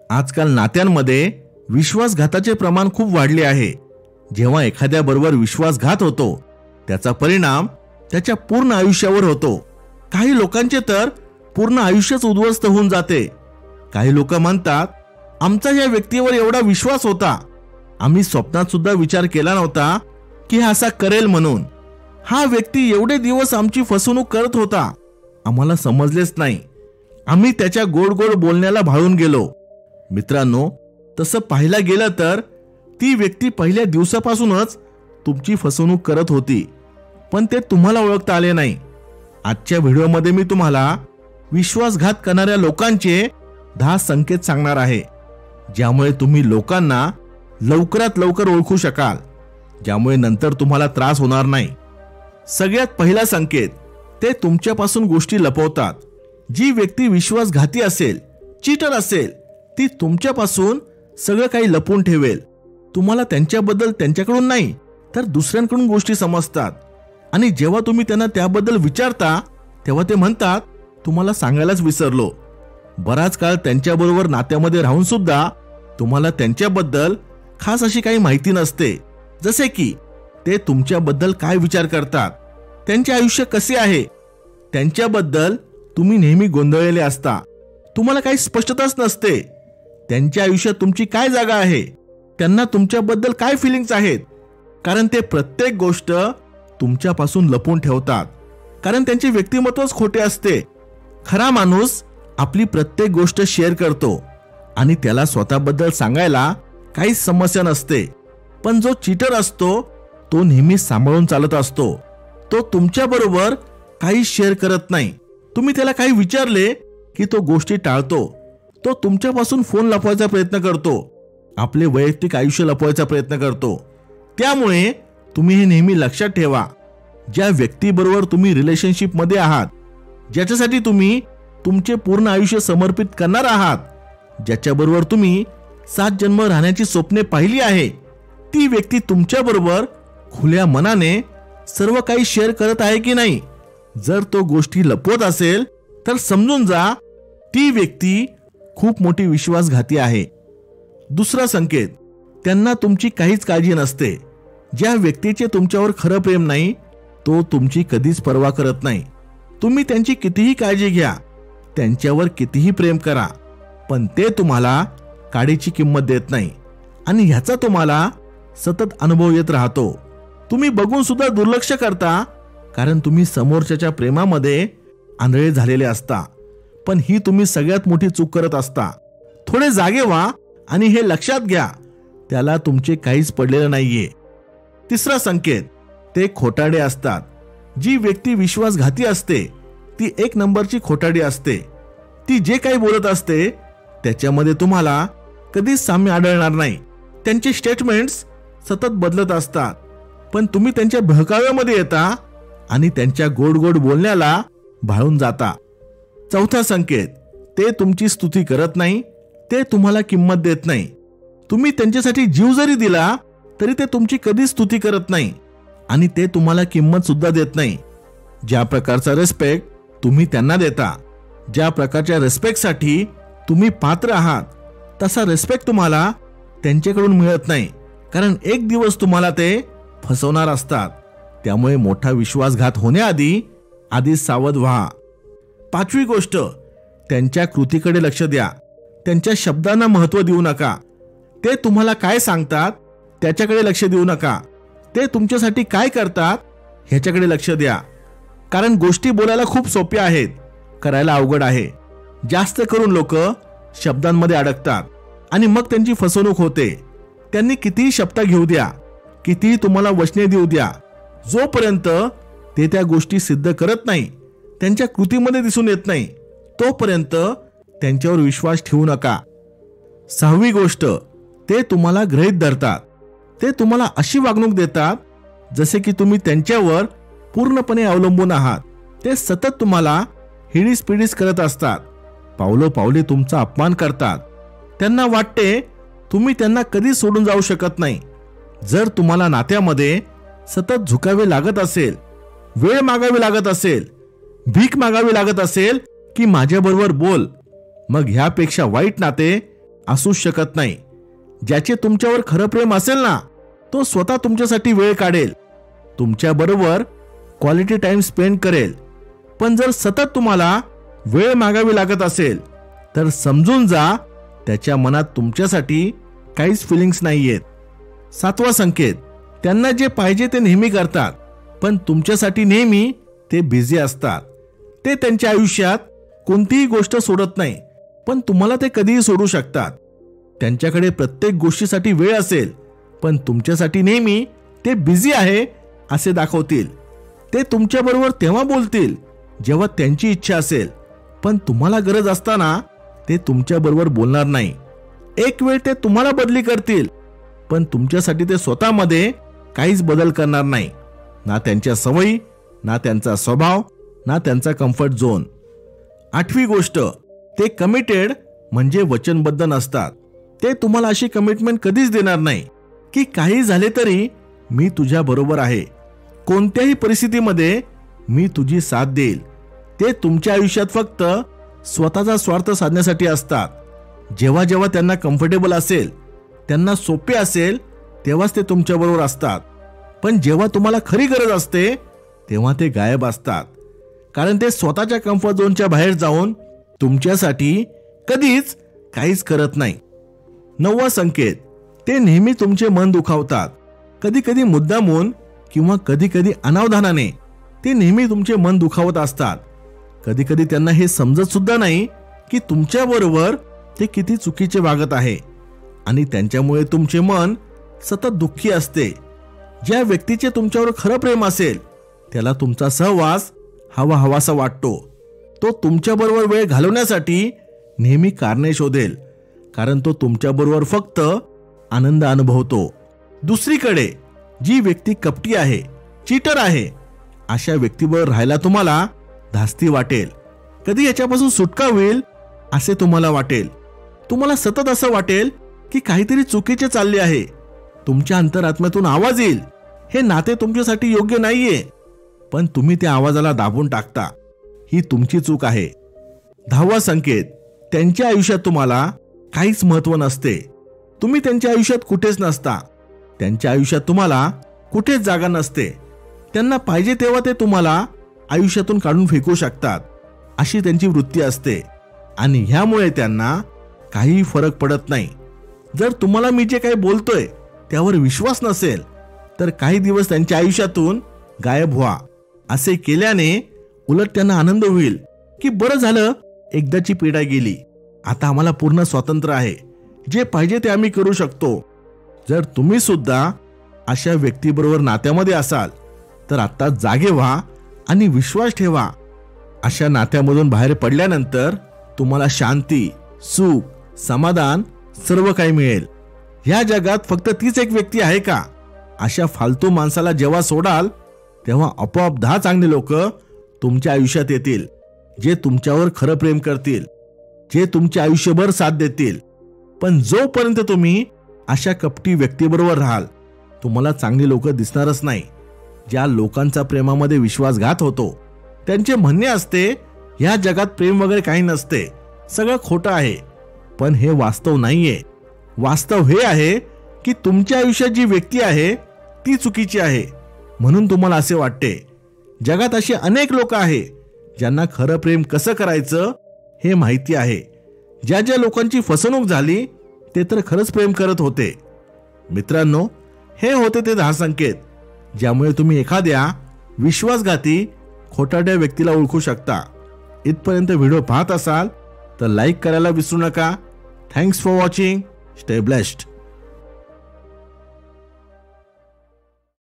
आजकाल नात्यांमध्ये विश्वासघाताचे प्रमाण खूप वाढले आहे. जेव्हा एखाद्याबरोबर विश्वासघात होतो त्याचा परिणाम त्याच्या पूर्ण आयुष्यावर होतो. काही लोकांचे तर पूर्ण आयुष्यच उद्ध्वस्त होऊन जाते. काही लोक म्हणतात, आमचा या व्यक्तीवर एवढा विश्वास होता, आम्ही स्वप्नात सुद्धा विचार केला नव्हता की हा असा करेल म्हणून. हा व्यक्ती एवढे दिवस आमची फसवणूक करत होता, आम्हाला समजलेच नाही. आम्ही त्याच्या गोड गोड बोलण्याला भाळून गेलो. मित्रांनो, तसं पाहायला गेलं तर ती व्यक्ती पहिल्या दिवसापासूनच तुमची फसवणूक करत होती, पण ते तुम्हाला ओळखता आले नाही. आजच्या व्हिडिओमध्ये मी तुम्हाला विश्वासघात करणाऱ्या लोकांचे 10 संकेत सांगणार आहे, ज्यामुळे तुम्ही लोकांना लवकरात लवकर ओळखू शकाल, ज्यामुळे नंतर तुम्हाला त्रास होणार नाही. सगळ्यात पहिला संकेत, ते तुमच्यापासून गोष्टी लपवतात. जी व्यक्ती विश्वासघाती असेल, चीटर असेल, ती तुमच्यापासून सगळं काही लपवून ठेवेल. तुम्हाला त्यांच्याबद्दल त्यांच्याकडून नाही तर दुसऱ्यांकडून गोष्टी समजतात, आणि जेव्हा तुम्ही त्यांना त्याबद्दल विचारता तेव्हा ते म्हणतात, तुम्हाला सांगायलाच विसरलो. बराच काळ त्यांच्याबरोबर नात्यामध्ये राहून सुद्धा तुम्हाला त्यांच्याबद्दल खास अशी काही माहिती नसते, जसे की ते तुमच्याबद्दल काय विचार करतात, त्यांचे आयुष्य कसे आहे. त्यांच्याबद्दल तुम्ही नेहमी गोंधळलेले असता. तुम्हाला काही स्पष्टताच नसते. त्यांच्या आयुष्यात तुमची काय जागा आहे, त्यांना तुमच्याबद्दल काय फिलिंग्स आहेत, कारण ते प्रत्येक गोष्ट तुमच्यापासून लपवून ठेवतात, कारण त्यांचे व्यक्तिमत्वच खोटे असते. खरा माणूस आपली प्रत्येक गोष्ट शेअर करतो आणि त्याला स्वतःबद्दल सांगायला काहीच समस्या नसते. पण जो चीटर असतो तो नेहमी सांभाळून चालत असतो. तो तुमच्याबरोबर काही शेअर करत नाही. तुम्ही त्याला काही विचारले की तो गोष्टी टाळतो. तो तुमच्यापासून फोन लपवायचा प्रयत्न करतो, आपले वैयक्तिक आयुष्य लपवायचा प्रयत्न करतो. त्यामुळे तुम्ही हे नेहमी लक्षात ठेवा. ज्या व्यक्तीबरोबर तुम्ही रिलेशनशिपमध्ये आहात, ज्याच्यासाठी तुम्ही तुमचे पूर्ण आयुष्य समर्पित करणार आहात, ज्याच्याबरोबर तुम्ही 7 जन्म राहण्याची स्वप्ने पाहिली आहे, ती व्यक्ती तुमच्याबरोबर खुल्या मनाने सर्व काही शेअर करत आहे की नाही. जर तो गोष्टी लपवत असेल तर समजून जा, ती व्यक्ती खूप मोठी विश्वासघाती आहे. दुसरा संकेत, त्यांना तुमची काहीच काळजी नसते. ज्या व्यक्तीचे तुमच्यावर खरं प्रेम नाही, तो तुमची कधीच पर्वा करत नाही. तुम्ही त्यांची कितीही काळजी घ्या, त्यांच्यावर कितीही प्रेम करा, पण ते तुम्हाला काडीची किंमत देत नाही, आणि ह्याचा तुम्हाला सतत अनुभव येत राहतो. तुम्ही बघून सुद्धा दुर्लक्ष करता, कारण तुम्ही समोरच्याच्या प्रेमामध्ये आंधळे झालेले असता. पण ही तुम्ही सगळ्यात मोठी चूक करत असता. थोडे जागे व्हा आणि हे लक्षात घ्या, त्याला तुमचे काहीच पडलेलं नाहीये. तिसरा संकेत, ते खोटाडे असतात. जी व्यक्ती विश्वासघाती असते ती 1 नंबरची खोटाडी असते. ती जे काही बोलत असते त्याच्यामध्ये तुम्हाला कधीच साम्य आढळणार नाही. त्यांचे स्टेटमेंट्स सतत बदलत असतात, पण तुम्ही त्यांच्या बहकाव्यामध्ये येता आणि त्यांच्या गोड गोड बोलण्याला भाळून जाता. चौथा संकेत, ते तुमची स्तुती करत नाही, ते तुम्हाला किंमत देत नाही. तुम्ही त्यांच्यासाठी जीव जरी दिला तरी ते तुमची कधीच स्तुती करत नाही, आणि ते तुम्हाला किंमत सुद्धा देत नाही. ज्या प्रकारचा रिस्पेक्ट तुम्ही त्यांना देता, ज्या प्रकारच्या रिस्पेक्टसाठी तुम्ही पात्र आहात, तसा रिस्पेक्ट तुम्हाला त्यांच्याकडून मिळत नाही, कारण एक दिवस तुम्हाला ते फसवणार असतात. त्यामुळे मोठा विश्वासघात होण्याआधी सावध व्हा. 5वी गोष्ट, त्यांच्या कृतीकडे लक्ष द्या. त्यांच्या शब्दांना महत्त्व देऊ नका. ते तुम्हाला काय सांगतात त्याच्याकडे लक्ष देऊ नका. ते तुमच्यासाठी काय करतात ह्याच्याकडे लक्ष द्या. कारण गोष्टी बोलायला खूप सोप्या आहेत, करायला अवघड आहे. जास्त करून लोक शब्दांमध्ये अडकतात आणि मग त्यांची फसवणूक होते. त्यांनी कितीही शब्द घेऊ द्या, कितीही तुम्हाला वचने देऊ द्या, जोपर्यंत ते त्या गोष्टी सिद्ध करत नाही, त्यांच्या कृतीमध्ये दिसून येत नाही, तोपर्यंत त्यांच्यावर विश्वास ठेवू नका. 6वी गोष्ट, ते तुम्हाला गृहीत धरतात. ते तुम्हाला अशी वागणूक देतात जसे की तुम्ही त्यांच्यावर पूर्णपणे अवलंबून आहात. ते सतत तुम्हाला हिडीस करत असतात. पावलोपावली तुमचा अपमान करतात. त्यांना वाटते तुम्ही त्यांना कधी सोडून जाऊ शकत नाही. जर तुम्हाला नात्यामध्ये सतत झुकावे लागत असेल, वेळ मागावी लागत असेल, भीक मागावी लागत असेल की माझ्याबरोबर बोल, मग ह्यापेक्षा वाईट नाते असूच शकत नाही. ज्याचे तुमच्यावर खरं प्रेम असेल ना, तो स्वतः तुमच्यासाठी वेळ काढेल, तुमच्याबरोबर क्वालिटी टाइम स्पेंड करेल. पण जर सतत तुम्हाला वेळ मागावी लागत असेल तर समजून जा, त्याच्या मनात तुमच्यासाठी काहीच फिलिंग्स नाहीयेत. 7वा संकेत, त्यांना जे पाहिजे ते नेहमी करतात, पण तुमच्यासाठी नेहमी ते बिझी असतात. ते त्यांच्या आयुष्यात कोणतीही गोष्ट सोडत नाही, पण तुम्हाला ते कधीही सोडू शकतात. त्यांच्याकडे प्रत्येक गोष्टीसाठी वेळ असेल, पण तुमच्यासाठी नेहमी ते बिझी आहे असे दाखवतील. ते तुमच्याबरोबर तेव्हा बोलतील जेव्हा त्यांची इच्छा असेल, पण तुम्हाला गरज असताना ते तुमच्याबरोबर बोलणार नाही. एक वेळ ते तुम्हाला बदली करतील, पण तुमच्यासाठी ते स्वतःमध्ये काहीच बदल करणार नाही. ना त्यांच्या सवयी, ना त्यांचा स्वभाव, ना त्यांचा कम्फर्ट झोन. 8वी गोष्ट, ते कमिटेड म्हणजे वचनबद्ध नसतात. ते तुम्हाला अशी कमिटमेंट कधीच देणार नाही की काही झाले तरी मी तुझ्या बरोबर आहे, कोणत्याही परिस्थितीमध्ये मी तुझी साथ देईल. ते तुमच्या आयुष्यात फक्त स्वतःचा स्वार्थ साधण्यासाठी असतात. जेव्हा जेव्हा त्यांना कम्फर्टेबल असेल, त्यांना सोपे असेल, तेव्हाच ते तुमच्याबरोबर असतात. पण जेव्हा तुम्हाला खरी गरज असते तेव्हा ते गायब असतात, कारण ते स्वतःच्या कम्फर्ट झोनच्या बाहेर जाऊन तुमच्यासाठी कधीच काहीच करत नाही. 9वा संकेत, ते नेहमी तुमचे मन दुखावतात. कधी कधी मुद्दामून किंवा कधी कधी अनावधानाने ते नेहमी तुमचे मन दुखावत असतात. कधी कधी त्यांना हे समजत सुद्धा नाही की तुमच्याबरोबर ते किती चुकीचे वागत आहे, आणि त्यांच्यामुळे तुमचे मन सतत दुःखी असते. ज्या व्यक्तीचे तुमच्यावर खरं प्रेम असेल त्याला तुमचा सहवास हवाहवासा वाटतो. तो तुमच्याबरोबर वेळ घालवण्यासाठी नेहमी कारणे शोधेल, कारण तो तुमच्याबरोबर फक्त आनंद अनुभवतो. दुसरीकडे जी व्यक्ती कपटी आहे, चीटर आहे, अशा व्यक्तीबरोबर राहायला तुम्हाला धास्ती वाटेल. कधी याच्यापासून सुटका होईल असे तुम्हाला वाटेल. तुम्हाला सतत असं वाटेल की काहीतरी चुकीचे चालले आहे. तुमच्या अंतरात्म्यातून आवाज येईल, हे नाते तुमच्यासाठी योग्य नाहीये, पण तुम्ही त्या आवाजाला दाबून टाकता. ही तुमची चूक आहे. 10वा संकेत, त्यांच्या आयुष्यात तुम्हाला काहीच महत्व नसते. तुम्ही त्यांच्या आयुष्यात कुठेच नसता. त्यांच्या आयुष्यात तुम्हाला कुठेच जागा नसते. त्यांना पाहिजे तेव्हा ते तुम्हाला आयुष्यातून काढून फेकू शकतात, अशी त्यांची वृत्ती असते, आणि ह्यामुळे त्यांना काही फरक पडत नाही. जर तुम्हाला मी जे काही बोलतोय त्यावर विश्वास नसेल तर काही दिवस त्यांच्या आयुष्यातून गायब व्हा. असे केल्याने उलट त्यांना आनंद होईल की बरं झालं, एकदाची पिढा गेली, आता आम्हाला पूर्ण स्वातंत्र्य आहे, जे पाहिजे ते आम्ही करू शकतो. जर तुम्ही सुद्धा अशा व्यक्तीबरोबर नात्यामध्ये असाल तर आता जागे व्हा आणि विश्वास ठेवा. अशा नात्यामधून बाहेर पडल्यानंतर तुम्हाला शांती, सुख, समाधान सर्व काही मिळेल. ह्या जगात फक्त तीच एक व्यक्ती आहे का? अशा फालतू माणसाला जेव्हा सोडाल तेव्हा आपोआप 10 चांगले लोक तुमच्या आयुष्यात येतील, जे तुमच्यावर खरं प्रेम करतील, जे तुमचे आयुष्यभर साथ देतील. पण जोपर्यंत तुम्ही अशा कपटी व्यक्तीबरोबर राहाल, तुम्हाला चांगली लोक दिसणारच नाही. ज्या लोकांचा प्रेमामध्ये विश्वासघात होतो त्यांचे म्हणणे असते, ह्या जगात प्रेम वगैरे काही नसते, सगळं खोटं आहे. पण हे वास्तव नाहीये. वास्तव हे आहे की तुमच्या आयुष्यात जी व्यक्ती आहे ती चुकीची आहे, म्हणून तुम्हाला असे वाटते. जगात असे अनेक लोक आहे ज्यांना खरं प्रेम कसं करायचं हे माहिती आहे. ज्या ज्या लोकांची फसवणूक झाली ते तर खरंच प्रेम करत होते. मित्रांनो, हे होते ते 10 संकेत ज्यामुळे तुम्ही एखाद्या विश्वासघाती, खोटारड्या व्यक्तीला ओळखू शकता. इथपर्यंत व्हिडिओ पाहत असाल तर लाईक करायला विसरू नका. Thanks for watching. Stay blessed.